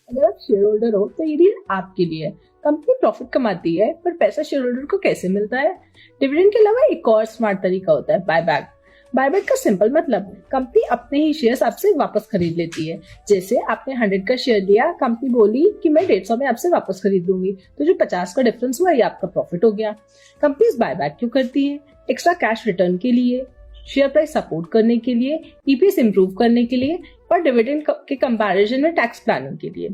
अगर आप share holder हो तो ये डील आपके लिए है। कंपनी प्रॉफिट कमाती है पर पैसा शेयर होल्डर को कैसे मिलता है? डिविडेंड के अलावा एक और स्मार्ट तरीका होता है बायबैक। बायबैक का सिंपल मतलब कंपनी अपने ही शेयर्स आपसे वापस खरीद लेती है। जैसे आपने 100 का शेयर लिया, कंपनी बोली कि मैं 150 में आपसे वापस खरीद लूंगी, तो जो 50 का डिफरेंस हुआ ये आपका प्रॉफिट हो गया। कंपनीज बायबैक क्यों करती है? एक्स्ट्रा कैश रिटर्न के लिए, शेयर प्राइस सपोर्ट करने के लिए, ईपीएस इंप्रूव करने के लिए और डिविडेंड के कंपैरिजन में टैक्स प्लानिंग के लिए।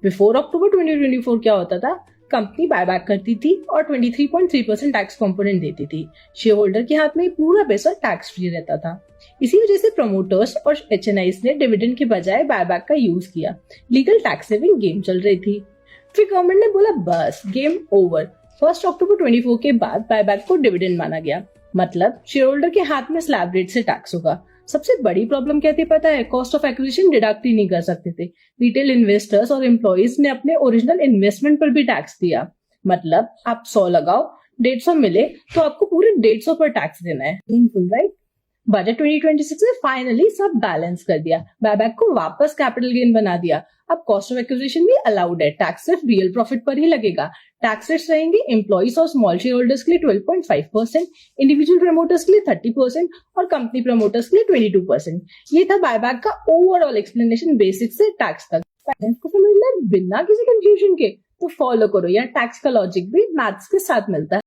बिफोर अक्टूबर 2024 क्या होता था? कंपनी बायबैक करती थी और 23.3% टैक्स कंपोनेंट देती थी। शेयर होल्डर के हाथ में पूरा पैसा टैक्स फ्री रहता था। इसी वजह से प्रमोटर्स और एचएनआईज ने डिविडेंड के बजाय बायबैक का यूज किया। लीगल टैक्स सेविंग गेम चल रही थी। फिर गवर्नमेंट ने बोला बस गेम ओवर। 1 अक्टूबर 24 के बाद बायबैक को डिविडेंड माना गया। मतलब शेयर होल्डर के हाथ में स्लैब रेट से टैक्स होगा। सबसे बड़ी प्रॉब्लम क्या थी पता है? कॉस्ट ऑफ एक्विजिशन डिडक्ट ही नहीं कर सकते थे। रिटेल इन्वेस्टर्स और एम्प्लॉइज ने अपने ओरिजिनल इन्वेस्टमेंट पर भी टैक्स दिया। मतलब आप 100 लगाओ, 150 मिले तो आपको पूरे 150 पर टैक्स देना है। Painful right? बजट 2026 में फाइनली सब बैलेंस कर दिया। बायबैक को वापस कैपिटल गेन बना दिया। अब कॉस्ट ऑफ एक्विजिशन भी अलाउड है। टैक्स सिर्फ रियल प्रॉफिट पर ही लगेगा। टैक्स रेट्स रहेंगे एम्प्लॉइज और स्मॉल शेयर होल्डर्स के लिए 12.5%, इंडिविजुअल प्रमोटर्स के लिए 30% और कंपनी प्रमोटर्स के लिए 22%। ये था बायबैक का ओवरऑल एक्सप्लेनेशन, बेसिक से टैक्स तक। फाइनेंस को समझना है बिना किसी कंफ्यूजन के तो फॉलो करो। यहाँ टैक्स का लॉजिक भी मैथ्स के साथ मिलता है।